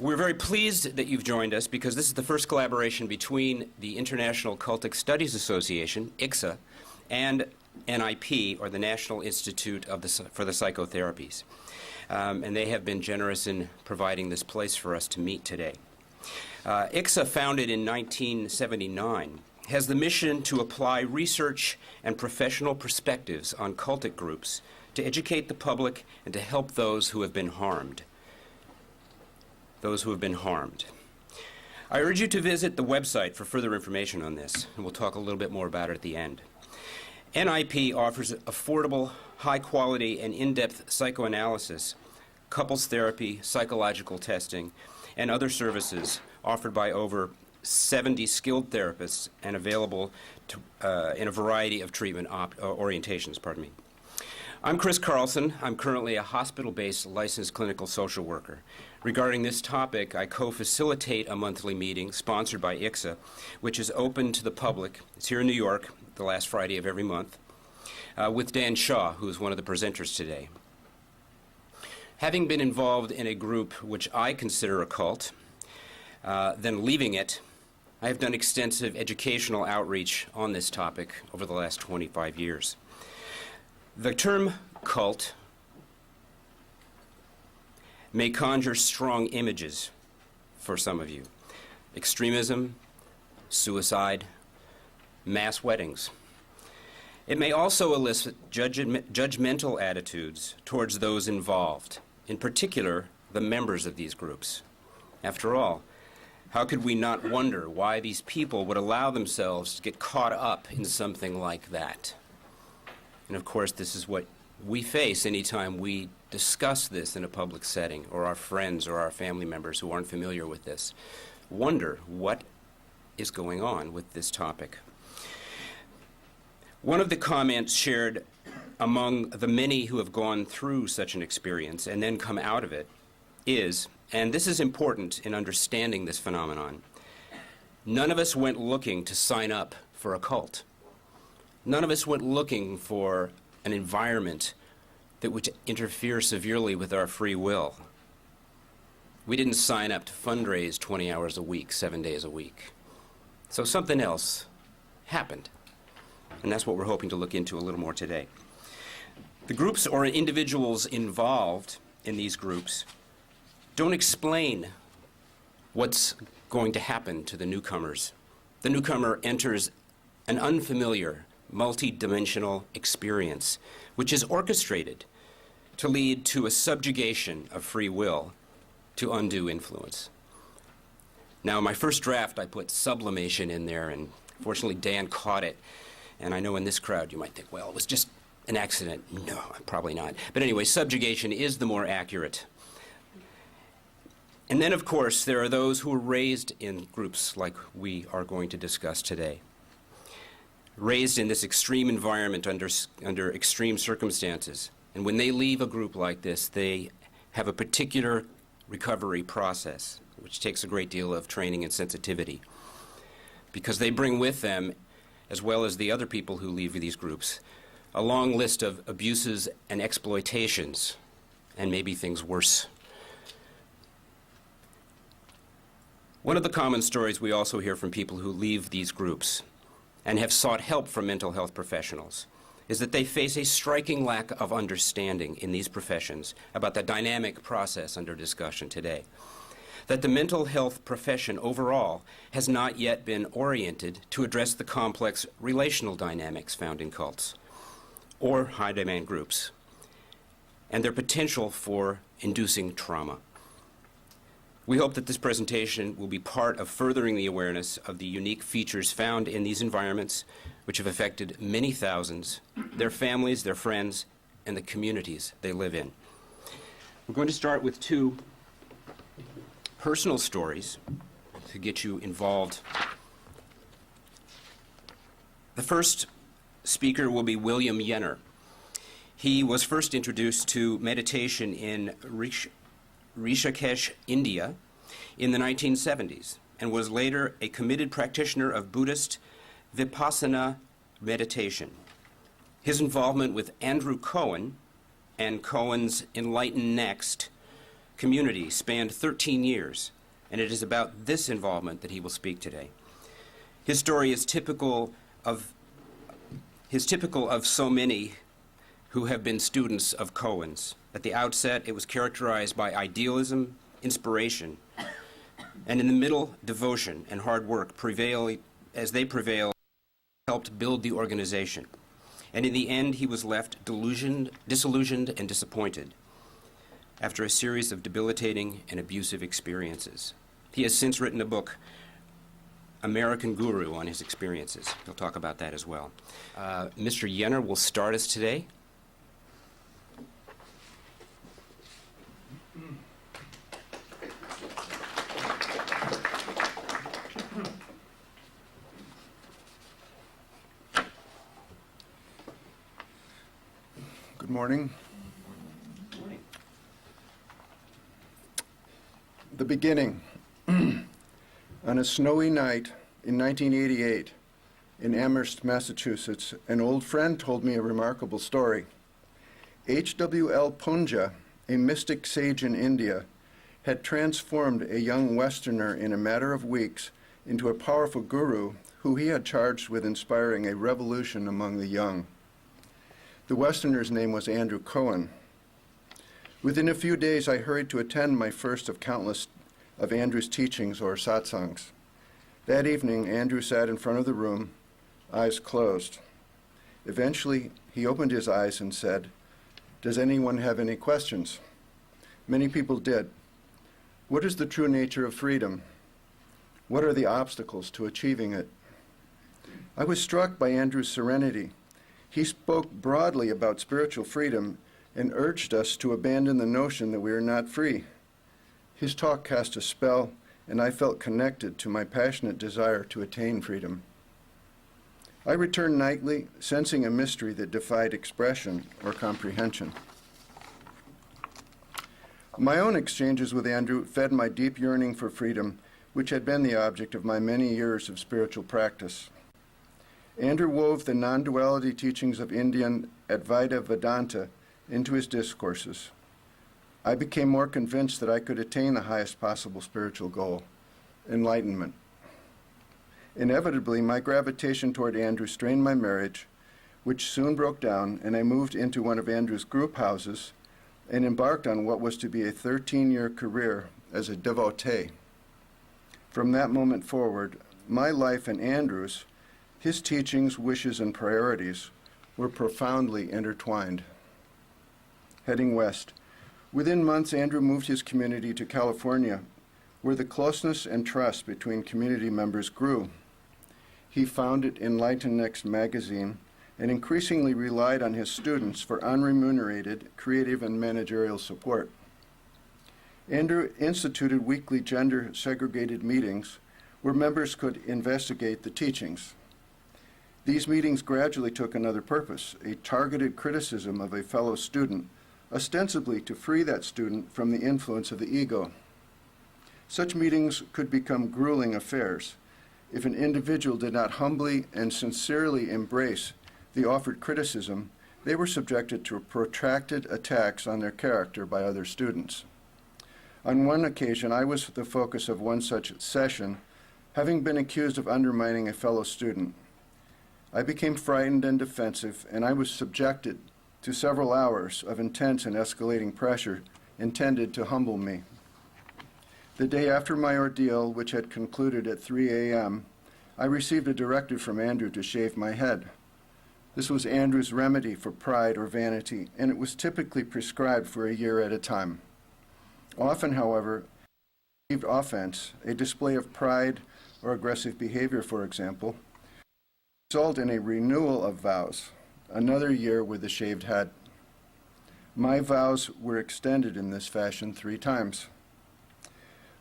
We're very pleased that you've joined us because this is the first collaboration between the International Cultic Studies Association, ICSA, and NIP, or the National Institute for the Psychotherapies. And they have been generous in providing this place for us to meet today. ICSA, founded in 1979, has the mission to apply research and professional perspectives on cultic groups to educate the public and to help those who have been harmed. I urge you to visit the website for further information on this, and we'll talk a little bit more about it at the end. NIP offers affordable, high-quality, and in-depth psychoanalysis, couples therapy, psychological testing, and other services offered by over 70 skilled therapists and available in a variety of treatment orientations. I'm Chris Carlson. I'm currently a hospital-based licensed clinical social worker. Regarding this topic, I co-facilitate a monthly meeting sponsored by ICSA, which is open to the public. It's here in New York, the last Friday of every month, with Dan Shaw, who is one of the presenters today. Having been involved in a group which I consider a cult, then leaving it, I have done extensive educational outreach on this topic over the last 25 years. The term cult may conjure strong images for some of you. Extremism, suicide, mass weddings. It may also elicit judgmental attitudes towards those involved, in particular, the members of these groups. After all, how could we not wonder why these people would allow themselves to get caught up in something like that? And of course, this is what we face anytime we discuss this in a public setting, or our friends or our family members who aren't familiar with this wonder what is going on with this topic. One of the comments shared among the many who have gone through such an experience and then come out of it is, and this is important in understanding this phenomenon, none of us went looking to sign up for a cult. None of us went looking for an environment that would interfere severely with our free will. We didn't sign up to fundraise 20 hours a week, 7 days a week. So something else happened, and that's what we're hoping to look into a little more today. The groups or individuals involved in these groups don't explain what's going to happen to the newcomers. The newcomer enters an unfamiliar, multi-dimensional experience, which is orchestrated to lead to a subjugation of free will to undue influence. Now, in my first draft, I put sublimation in there, and fortunately, Dan caught it. And I know in this crowd, you might think, well, it was just an accident. No, probably not. But anyway, subjugation is the more accurate. And then, of course, there are those who are raised in groups like we are going to discuss today. Raised in this extreme environment under extreme circumstances. And when they leave a group like this, they have a particular recovery process, which takes a great deal of training and sensitivity. Because they bring with them, as well as the other people who leave these groups, a long list of abuses and exploitations, and maybe things worse. One of the common stories we also hear from people who leave these groups and have sought help from mental health professionals is that they face a striking lack of understanding in these professions about the dynamic process under discussion today. That the mental health profession overall has not yet been oriented to address the complex relational dynamics found in cults or high-demand groups and their potential for inducing trauma. We hope that this presentation will be part of furthering the awareness of the unique features found in these environments, which have affected many thousands, their families, their friends, and the communities they live in. We're going to start with two personal stories to get you involved. The first speaker will be William Yenner. He was first introduced to meditation in Rishikesh, India, in the 1970s, and was later a committed practitioner of Buddhist Vipassana meditation. His involvement with Andrew Cohen and Cohen's Enlighten Next community spanned 13 years, and it is about this involvement that he will speak today. His story is typical of so many who have been students of Cohen's. At the outset, it was characterized by idealism, inspiration, and in the middle, devotion and hard work prevailed, helped build the organization. And in the end, he was left disillusioned, and disappointed after a series of debilitating and abusive experiences. He has since written a book, American Guru, on his experiences. He'll talk about that as well. Mr. Jenner will start us today. Good morning. Good morning. The beginning. On a snowy night in 1988 in Amherst, Massachusetts, an old friend told me a remarkable story. H.W.L. Punja, a mystic sage in India, had transformed a young Westerner in a matter of weeks into a powerful guru who he had charged with inspiring a revolution among the young. The Westerner's name was Andrew Cohen. Within a few days, I hurried to attend my first of countless of Andrew's teachings or satsangs. That evening, Andrew sat in front of the room, eyes closed. Eventually, he opened his eyes and said, "Does anyone have any questions?" Many people did. What is the true nature of freedom? What are the obstacles to achieving it? I was struck by Andrew's serenity. He spoke broadly about spiritual freedom and urged us to abandon the notion that we are not free. His talk cast a spell, and I felt connected to my passionate desire to attain freedom. I returned nightly, sensing a mystery that defied expression or comprehension. My own exchanges with Andrew fed my deep yearning for freedom, which had been the object of my many years of spiritual practice. Andrew wove the non-duality teachings of Indian Advaita Vedanta into his discourses. I became more convinced that I could attain the highest possible spiritual goal, enlightenment. Inevitably, my gravitation toward Andrew strained my marriage, which soon broke down, and I moved into one of Andrew's group houses and embarked on what was to be a 13-year career as a devotee. From that moment forward, my life and Andrew's, his teachings, wishes, and priorities were profoundly intertwined. Heading west, within months, Andrew moved his community to California, where the closeness and trust between community members grew. He founded Enlighten Next magazine and increasingly relied on his students for unremunerated, creative, and managerial support. Andrew instituted weekly gender-segregated meetings where members could investigate the teachings. These meetings gradually took another purpose, a targeted criticism of a fellow student, ostensibly to free that student from the influence of the ego. Such meetings could become grueling affairs if an individual did not humbly and sincerely embrace the offered criticism. They were subjected to protracted attacks on their character by other students. On one occasion, I was the focus of one such session, having been accused of undermining a fellow student. I became frightened and defensive, and I was subjected to several hours of intense and escalating pressure intended to humble me. The day after my ordeal, which had concluded at 3 a.m., I received a directive from Andrew to shave my head. This was Andrew's remedy for pride or vanity, and it was typically prescribed for a year at a time. Often, however, received offense, a display of pride or aggressive behavior, for example, result in a renewal of vows, another year with the shaved head. My vows were extended in this fashion 3 times.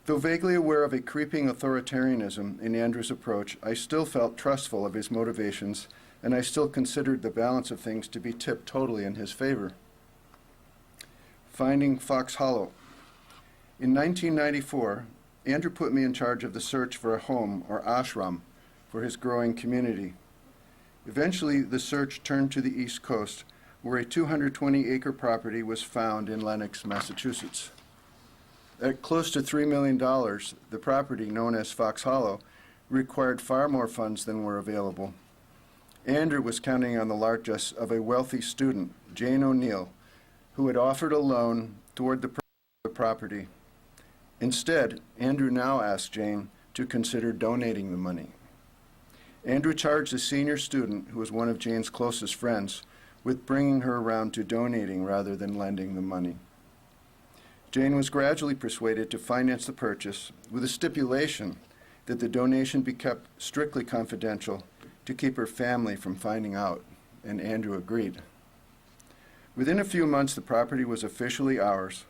Though vaguely aware of a creeping authoritarianism in Andrew's approach, I still felt trustful of his motivations, and I still considered the balance of things to be tipped totally in his favor. Finding Fox Hollow. In 1994, Andrew put me in charge of the search for a home, or ashram, for his growing community. Eventually, the search turned to the East Coast, where a 220-acre property was found in Lenox, Massachusetts. At close to $3 million, the property, known as Fox Hollow, required far more funds than were available. Andrew was counting on the largesse of a wealthy student, Jane O'Neill, who had offered a loan toward the purchase of the property. Instead, Andrew now asked Jane to consider donating the money. Andrew charged a senior student, who was one of Jane's closest friends, with bringing her around to donating rather than lending the money. Jane was gradually persuaded to finance the purchase with a stipulation that the donation be kept strictly confidential to keep her family from finding out, and Andrew agreed. Within a few months, the property was officially ours.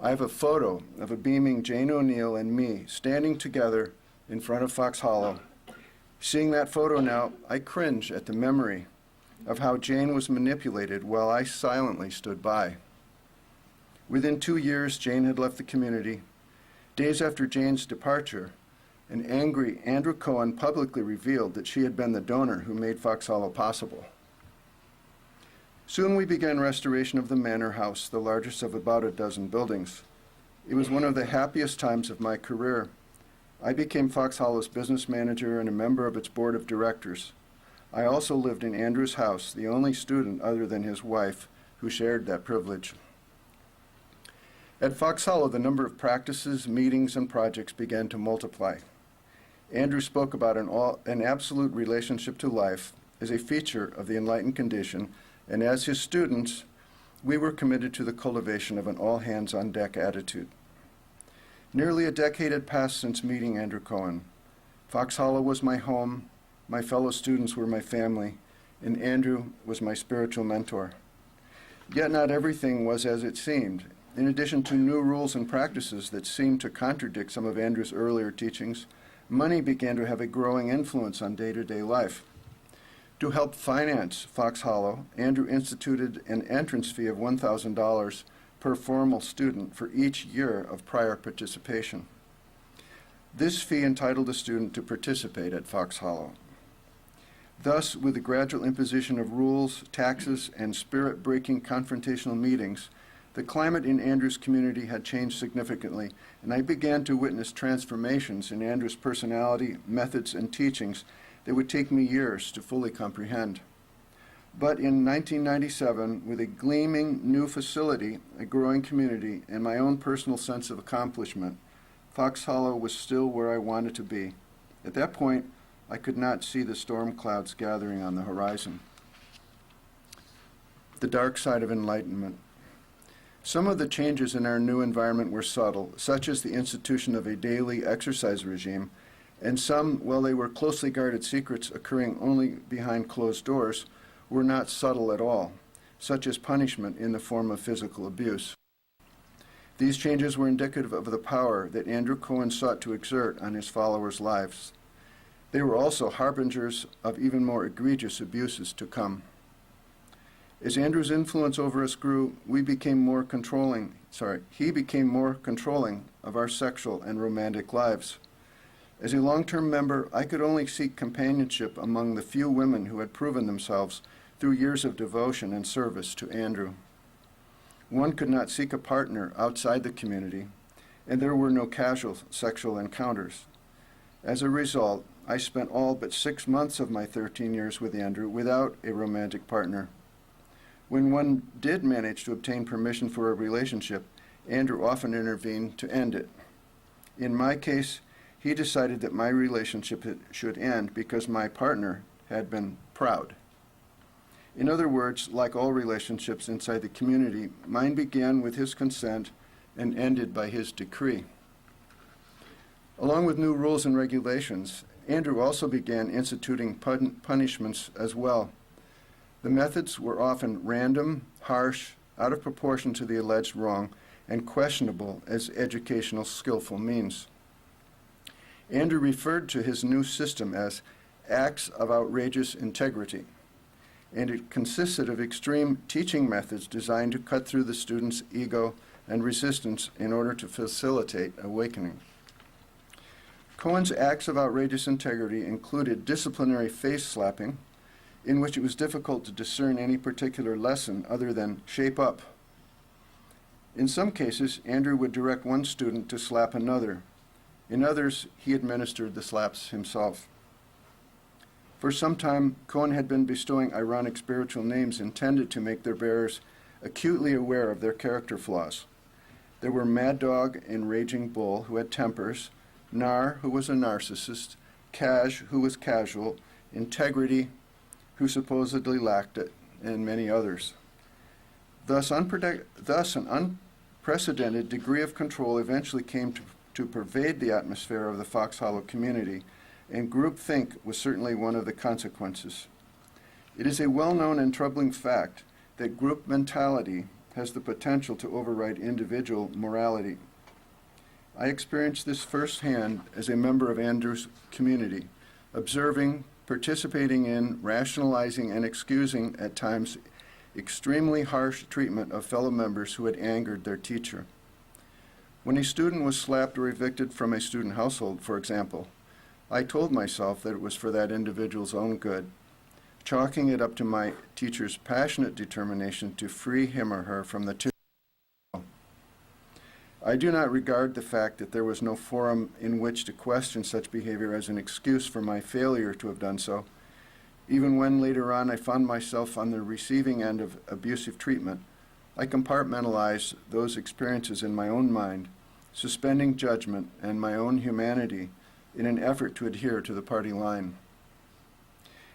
I have a photo of a beaming Jane O'Neill and me standing together in front of Fox Hollow. Seeing that photo now, I cringe at the memory of how Jane was manipulated while I silently stood by. Within 2 years, Jane had left the community. Days after Jane's departure, an angry Andrew Cohen publicly revealed that she had been the donor who made Fox Hollow possible. Soon we began restoration of the manor house, the largest of about a dozen buildings. It was one of the happiest times of my career. I became Fox Hollow's business manager and a member of its board of directors. I also lived in Andrew's house, the only student other than his wife who shared that privilege. At Fox Hollow, the number of practices, meetings, and projects began to multiply. Andrew spoke about an absolute relationship to life as a feature of the enlightened condition, and as his students, we were committed to the cultivation of an all-hands-on-deck attitude. Nearly a decade had passed since meeting Andrew Cohen. Fox Hollow was my home, my fellow students were my family, and Andrew was my spiritual mentor. Yet not everything was as it seemed. In addition to new rules and practices that seemed to contradict some of Andrew's earlier teachings, money began to have a growing influence on day-to-day life. To help finance Fox Hollow, Andrew instituted an entrance fee of $1,000 per formal student for each year of prior participation. This fee entitled a student to participate at Fox Hollow. Thus, with the gradual imposition of rules, taxes, and spirit-breaking confrontational meetings, the climate in Andrew's community had changed significantly, and I began to witness transformations in Andrew's personality, methods, and teachings that would take me years to fully comprehend. But in 1997, with a gleaming new facility, a growing community, and my own personal sense of accomplishment, Fox Hollow was still where I wanted to be. At that point, I could not see the storm clouds gathering on the horizon. The dark side of enlightenment. Some of the changes in our new environment were subtle, such as the institution of a daily exercise regime, and some, while they were closely guarded secrets occurring only behind closed doors, were not subtle at all, such as punishment in the form of physical abuse. These changes were indicative of the power that Andrew Cohen sought to exert on his followers' lives. They were also harbingers of even more egregious abuses to come. As Andrew's influence over us grew, he became more controlling of our sexual and romantic lives. As a long-term member, I could only seek companionship among the few women who had proven themselves through years of devotion and service to Andrew. One could not seek a partner outside the community, and there were no casual sexual encounters. As a result, I spent all but 6 months of my 13 years with Andrew without a romantic partner. When one did manage to obtain permission for a relationship, Andrew often intervened to end it. In my case, he decided that my relationship should end because my partner had been proud. In other words, like all relationships inside the community, mine began with his consent and ended by his decree. Along with new rules and regulations, Andrew also began instituting punishments as well. The methods were often random, harsh, out of proportion to the alleged wrong, and questionable as educational skillful means. Andrew referred to his new system as acts of outrageous integrity, and it consisted of extreme teaching methods designed to cut through the student's ego and resistance in order to facilitate awakening. Cohen's acts of outrageous integrity included disciplinary face slapping, in which it was difficult to discern any particular lesson other than shape up. In some cases, Andrew would direct one student to slap another. In others, he administered the slaps himself. For some time, Cohen had been bestowing ironic spiritual names intended to make their bearers acutely aware of their character flaws. There were Mad Dog and Raging Bull, who had tempers, Nar, who was a narcissist, Cash, who was casual, Integrity, who supposedly lacked it, and many others. Thus an unprecedented degree of control eventually came to pervade the atmosphere of the Fox Hollow community, and groupthink was certainly one of the consequences. It is a well-known and troubling fact that group mentality has the potential to override individual morality. I experienced this firsthand as a member of Andrew's community, observing, participating in, rationalizing, and excusing at times extremely harsh treatment of fellow members who had angered their teacher. When a student was slapped or evicted from a student household, for example, I told myself that it was for that individual's own good, chalking it up to my teacher's passionate determination to free him or her from the tyranny. I do not regard the fact that there was no forum in which to question such behavior as an excuse for my failure to have done so. Even when later on I found myself on the receiving end of abusive treatment, I compartmentalized those experiences in my own mind, suspending judgment and my own humanity in an effort to adhere to the party line.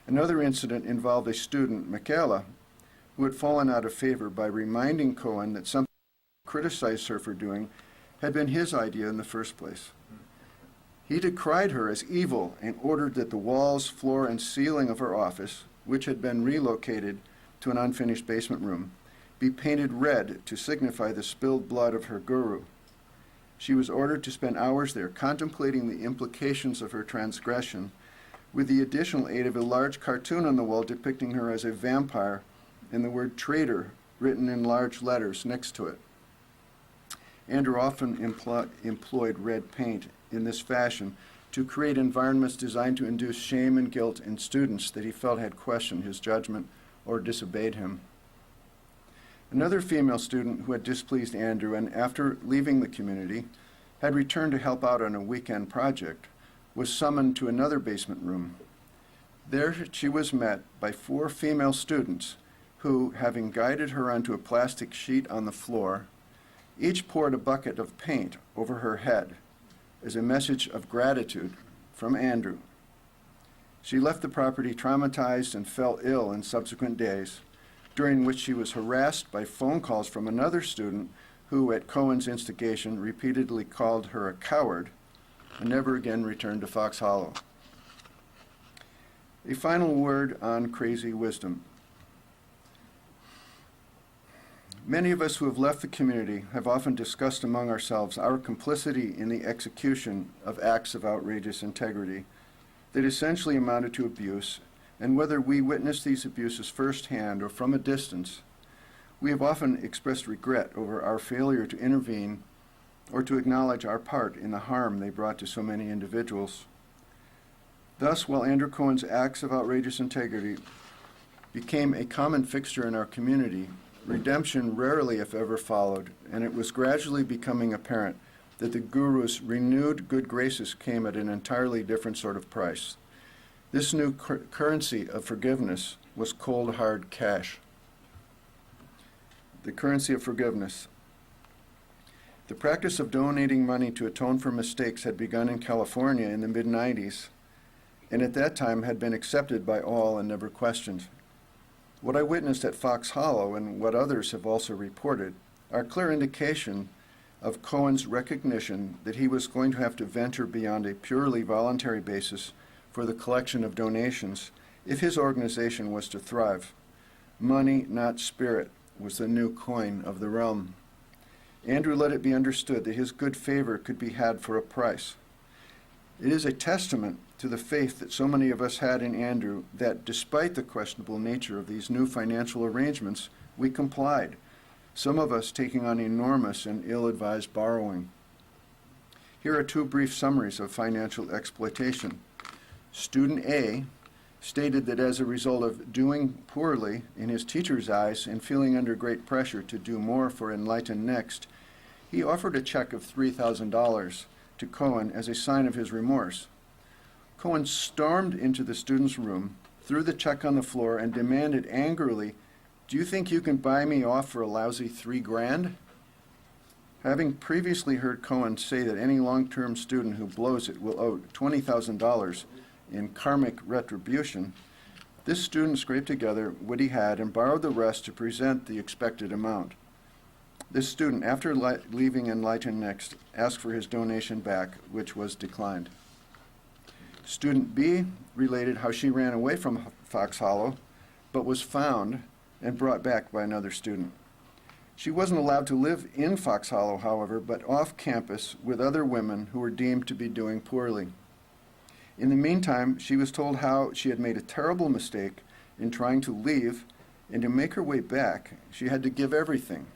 Another incident involved a student, Michaela, who had fallen out of favor by reminding Cohen that something he criticized her for doing had been his idea in the first place. He decried her as evil and ordered that the walls, floor, and ceiling of her office, which had been relocated to an unfinished basement room, be painted red to signify the spilled blood of her guru. She was ordered to spend hours there contemplating the implications of her transgression, with the additional aid of a large cartoon on the wall depicting her as a vampire and the word traitor written in large letters next to it. Andrew often employed red paint in this fashion to create environments designed to induce shame and guilt in students that he felt had questioned his judgment or disobeyed him. Another female student who had displeased Andrew and, after leaving the community, had returned to help out on a weekend project, was summoned to another basement room. There she was met by 4 female students who, having guided her onto a plastic sheet on the floor, each poured a bucket of paint over her head as a message of gratitude from Andrew. She left the property traumatized and fell ill in subsequent days, during which she was harassed by phone calls from another student who, at Cohen's instigation, repeatedly called her a coward and never again returned to Fox Hollow. A final word on crazy wisdom. Many of us who have left the community have often discussed among ourselves our complicity in the execution of acts of outrageous integrity that essentially amounted to abuse, and whether we witnessed these abuses firsthand or from a distance, we have often expressed regret over our failure to intervene or to acknowledge our part in the harm they brought to so many individuals. Thus, while Andrew Cohen's acts of outrageous integrity became a common fixture in our community, redemption rarely, if ever, followed, and it was gradually becoming apparent that the guru's renewed good graces came at an entirely different sort of price. This new currency of forgiveness was cold, hard cash. The currency of forgiveness. The practice of donating money to atone for mistakes had begun in California in the mid-90s, and at that time had been accepted by all and never questioned. What I witnessed at Fox Hollow, and what others have also reported, are clear indication of Cohen's recognition that he was going to have to venture beyond a purely voluntary basis for the collection of donations if his organization was to thrive. Money, not spirit, was the new coin of the realm. Andrew let it be understood that his good favor could be had for a price. It is a testament to the faith that so many of us had in Andrew that, despite the questionable nature of these new financial arrangements, we complied, some of us taking on enormous and ill-advised borrowing. Here are 2 brief summaries of financial exploitation. Student A stated that as a result of doing poorly in his teacher's eyes and feeling under great pressure to do more for Enlighten Next, he offered a check of $3,000 to Cohen as a sign of his remorse. Cohen stormed into the student's room, threw the check on the floor, and demanded angrily, "Do you think you can buy me off for a lousy $3,000?" Having previously heard Cohen say that any long-term student who blows it will owe $20,000 in karmic retribution, this student scraped together what he had and borrowed the rest to present the expected amount. This student, after leaving Enlighten Next, asked for his donation back, which was declined. Student B related how she ran away from Fox Hollow, but was found and brought back by another student. She wasn't allowed to live in Fox Hollow, however, but off campus with other women who were deemed to be doing poorly. In the meantime, she was told how she had made a terrible mistake in trying to leave, and to make her way back, she had to give everything.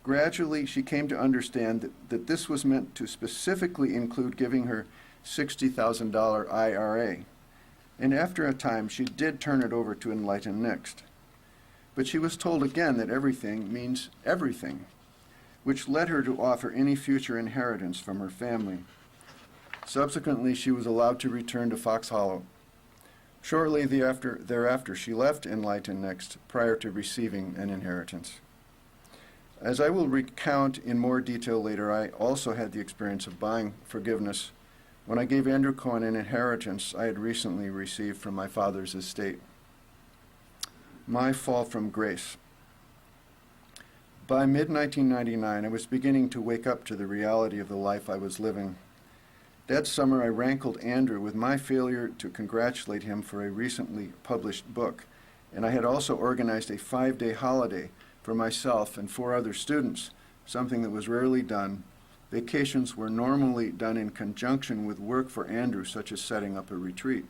Gradually, she came to understand that this was meant to specifically include giving her $60,000 IRA, and after a time, she did turn it over to Enlighten Next. But she was told again that everything means everything, which led her to offer any future inheritance from her family. Subsequently, she was allowed to return to Fox Hollow. Shortly thereafter, she left Enlighten Next prior to receiving an inheritance. As I will recount in more detail later, I also had the experience of buying forgiveness when I gave Andrew Cohen an inheritance I had recently received from my father's estate. My fall from grace. By mid-1999, I was beginning to wake up to the reality of the life I was living. That summer, I rankled Andrew with my failure to congratulate him for a recently published book, and I had also organized a 5-day holiday for myself and 4 other students, something that was rarely done. Vacations were normally done in conjunction with work for Andrew, such as setting up a retreat.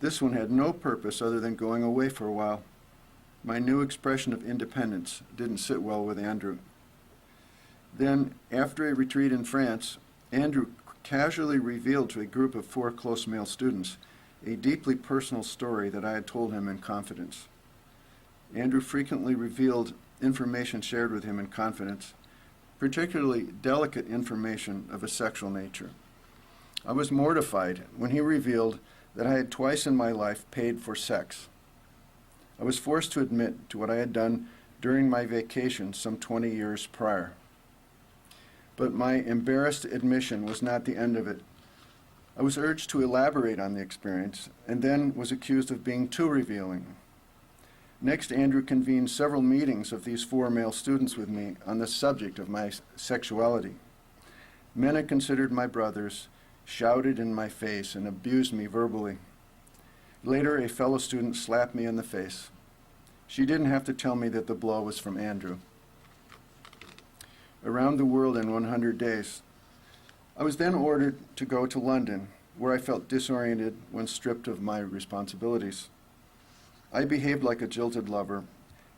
This one had no purpose other than going away for a while. My new expression of independence didn't sit well with Andrew. Then, after a retreat in France, Andrew casually revealed to a group of 4 close male students a deeply personal story that I had told him in confidence. Andrew frequently revealed information shared with him in confidence, particularly delicate information of a sexual nature. I was mortified when he revealed that I had twice in my life paid for sex. I was forced to admit to what I had done during my vacation some 20 years prior. But my embarrassed admission was not the end of it. I was urged to elaborate on the experience and then was accused of being too revealing. Next, Andrew convened several meetings of these 4 male students with me on the subject of my sexuality. Men I considered my brothers shouted in my face and abused me verbally. Later, a fellow student slapped me in the face. She didn't have to tell me that the blow was from Andrew. Around the world in 100 days. I was then ordered to go to London, where I felt disoriented when stripped of my responsibilities. I behaved like a jilted lover,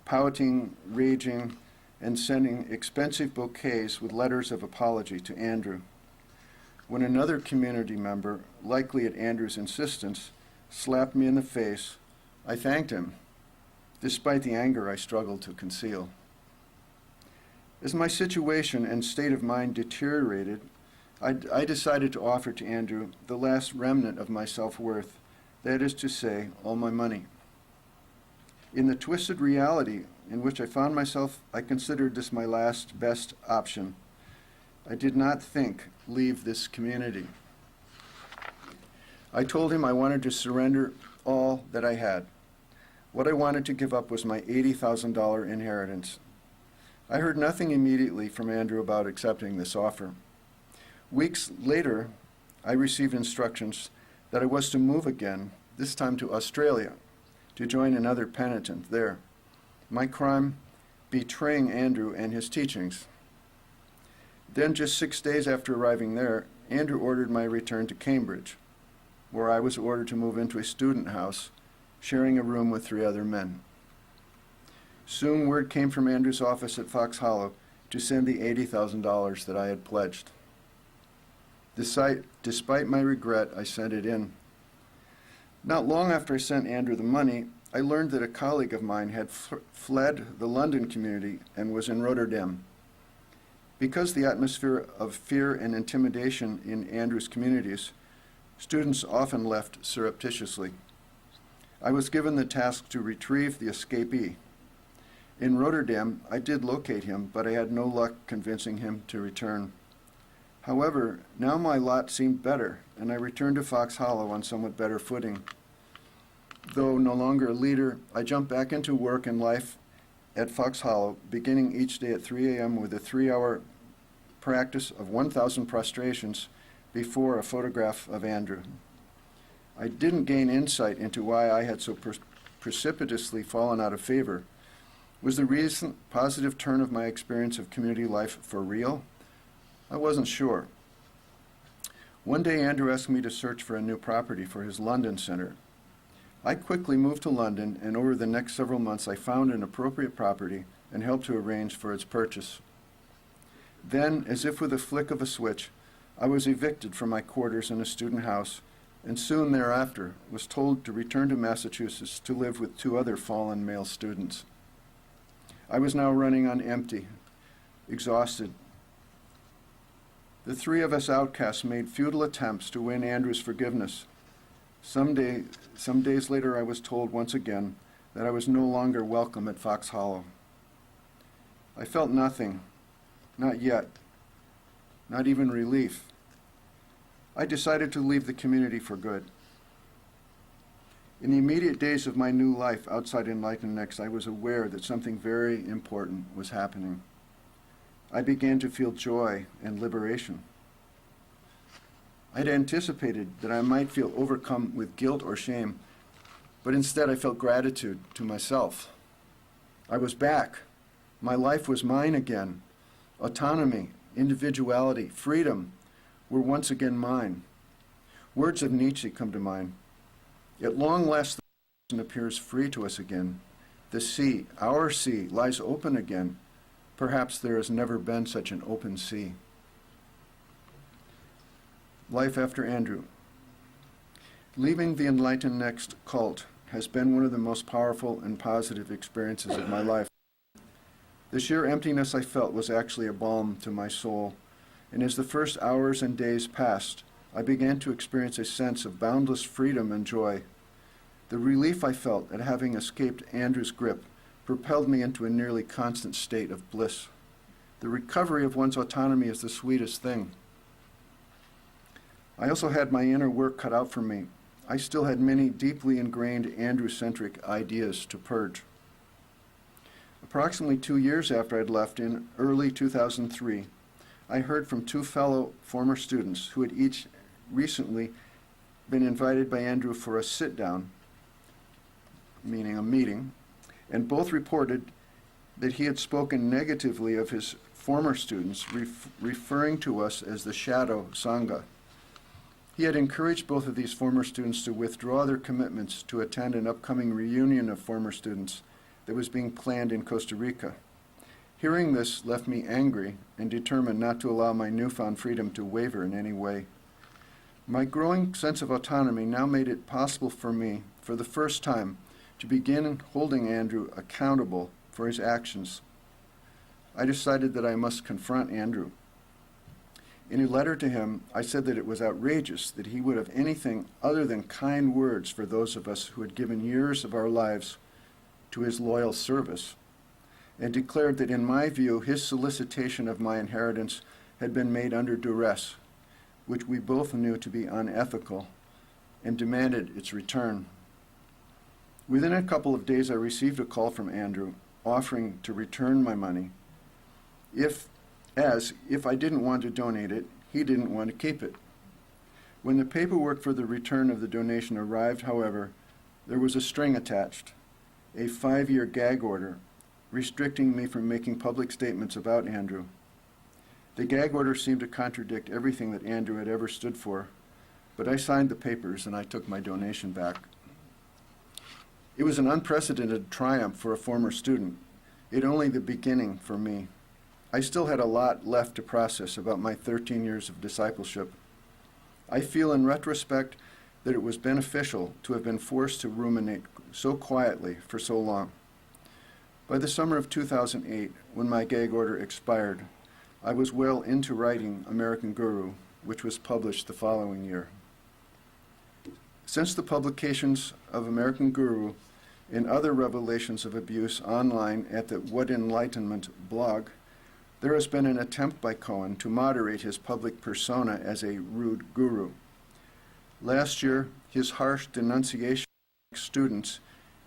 pouting, raging, and sending expensive bouquets with letters of apology to Andrew. When another community member, likely at Andrew's insistence, slapped me in the face, I thanked him, despite the anger I struggled to conceal. As my situation and state of mind deteriorated, I decided to offer to Andrew the last remnant of my self-worth, that is to say, all my money. In the twisted reality in which I found myself, I considered this my last best option. I did not think leave this community. I told him I wanted to surrender all that I had. What I wanted to give up was my $80,000 inheritance. I heard nothing immediately from Andrew about accepting this offer. Weeks later, I received instructions that I was to move again, this time to Australia, to join another penitent there. My crime, betraying Andrew and his teachings. Then, just 6 days after arriving there, Andrew ordered my return to Cambridge, where I was ordered to move into a student house, sharing a room with 3 other men. Soon word came from Andrew's office at Fox Hollow to send the $80,000 that I had pledged. Despite my regret, I sent it in. Not long after I sent Andrew the money, I learned that a colleague of mine had fled the London community and was in Rotterdam. Because the atmosphere of fear and intimidation in Andrew's communities, students often left surreptitiously. I was given the task to retrieve the escapee. In Rotterdam, I did locate him, but I had no luck convincing him to return. However, now my lot seemed better, and I returned to Fox Hollow on somewhat better footing. Though no longer a leader, I jumped back into work and life at Fox Hollow, beginning each day at 3 a.m. with a 3-hour practice of 1,000 prostrations before a photograph of Andrew. I didn't gain insight into why I had so precipitously fallen out of favor. Was the recent positive turn of my experience of community life for real? I wasn't sure. One day, Andrew asked me to search for a new property for his London center. I quickly moved to London, and over the next several months, I found an appropriate property and helped to arrange for its purchase. Then, as if with a flick of a switch, I was evicted from my quarters in a student house, and soon thereafter was told to return to Massachusetts to live with 2 other fallen male students. I was now running on empty, exhausted. The 3 of us outcasts made futile attempts to win Andrew's forgiveness. Some days later, I was told once again that I was no longer welcome at Fox Hollow. I felt nothing, not yet, not even relief. I decided to leave the community for good. In the immediate days of my new life outside Enlighten Next, I was aware that something very important was happening. I began to feel joy and liberation. I'd anticipated that I might feel overcome with guilt or shame, but instead I felt gratitude to myself. I was back. My life was mine again. Autonomy, individuality, freedom were once again mine. Words of Nietzsche come to mind. At long last, the ocean appears free to us again. The sea, our sea, lies open again. Perhaps there has never been such an open sea. Life after Andrew. Leaving the Enlighten Next cult has been one of the most powerful and positive experiences of my life. The sheer emptiness I felt was actually a balm to my soul, and as the first hours and days passed, I began to experience a sense of boundless freedom and joy. The relief I felt at having escaped Andrew's grip propelled me into a nearly constant state of bliss. The recovery of one's autonomy is the sweetest thing. I also had my inner work cut out for me. I still had many deeply ingrained Andrew-centric ideas to purge. Approximately 2 years after I'd left in early 2003, I heard from 2 fellow former students who had each recently been invited by Andrew for a sit-down, meaning a meeting, and both reported that he had spoken negatively of his former students, referring to us as the Shadow Sangha. He had encouraged both of these former students to withdraw their commitments to attend an upcoming reunion of former students that was being planned in Costa Rica. Hearing this left me angry and determined not to allow my newfound freedom to waver in any way. My growing sense of autonomy now made it possible for me, for the first time, to begin holding Andrew accountable for his actions. I decided that I must confront Andrew. In a letter to him, I said that it was outrageous that he would have anything other than kind words for those of us who had given years of our lives to his loyal service, and declared that in my view, his solicitation of my inheritance had been made under duress, which we both knew to be unethical, and demanded its return. Within a couple of days, I received a call from Andrew offering to return my money if I didn't want to donate it, he didn't want to keep it. When the paperwork for the return of the donation arrived, however, there was a string attached, a 5-year gag order restricting me from making public statements about Andrew. The gag order seemed to contradict everything that Andrew had ever stood for, but I signed the papers and I took my donation back. It was an unprecedented triumph for a former student, yet only the beginning for me. I still had a lot left to process about my 13 years of discipleship. I feel in retrospect that it was beneficial to have been forced to ruminate so quietly for so long. By the summer of 2008, when my gag order expired, I was well into writing American Guru, which was published the following year. Since the publications of American Guru and other revelations of abuse online at the What Enlightenment blog, there has been an attempt by Cohen to moderate his public persona as a rude guru. Last year, his harsh denunciation of students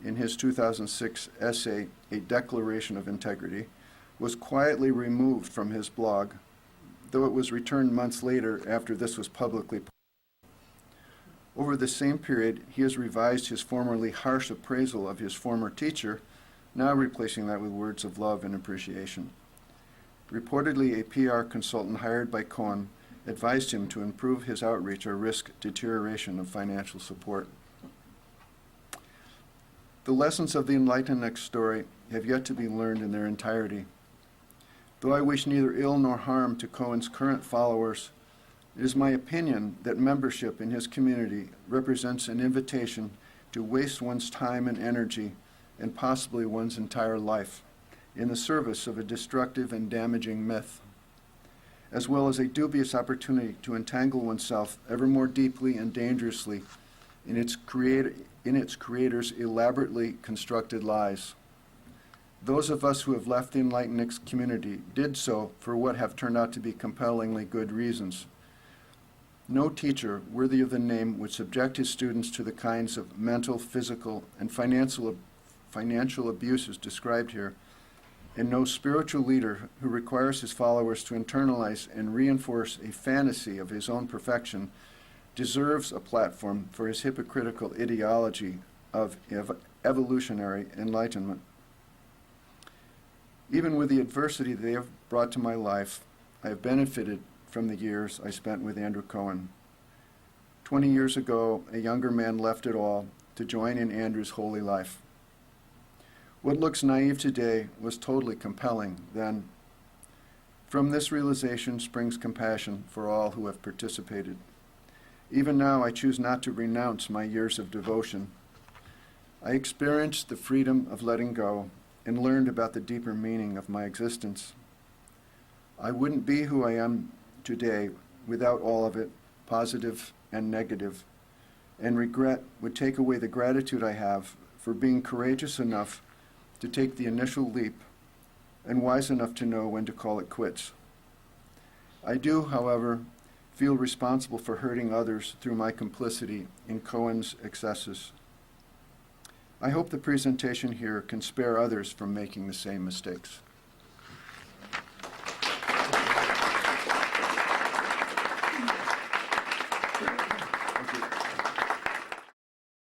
in his 2006 essay, A Declaration of Integrity, was quietly removed from his blog, though it was returned months later after this was publicly published. Over the same period, he has revised his formerly harsh appraisal of his former teacher, now replacing that with words of love and appreciation. Reportedly, a PR consultant hired by Cohen advised him to improve his outreach or risk deterioration of financial support. The lessons of the Enlightenment story have yet to be learned in their entirety. Though I wish neither ill nor harm to Cohen's current followers, it is my opinion that membership in his community represents an invitation to waste one's time and energy, and possibly one's entire life, in the service of a destructive and damaging myth, as well as a dubious opportunity to entangle oneself ever more deeply and dangerously in its creator's elaborately constructed lies. Those of us who have left the Enlightenment community did so for what have turned out to be compellingly good reasons. No teacher worthy of the name would subject his students to the kinds of mental, physical, and financial abuses described here, and no spiritual leader who requires his followers to internalize and reinforce a fantasy of his own perfection deserves a platform for his hypocritical ideology of evolutionary enlightenment. Even with the adversity they have brought to my life, I have benefited from the years I spent with Andrew Cohen. 20 years ago, a younger man left it all to join in Andrew's holy life. What looks naive today was totally compelling then. From this realization springs compassion for all who have participated. Even now, I choose not to renounce my years of devotion. I experienced the freedom of letting go and learned about the deeper meaning of my existence. I wouldn't be who I am today without all of it, positive and negative, and regret would take away the gratitude I have for being courageous enough to take the initial leap and wise enough to know when to call it quits. I do, however, feel responsible for hurting others through my complicity in Cohen's excesses. I hope the presentation here can spare others from making the same mistakes.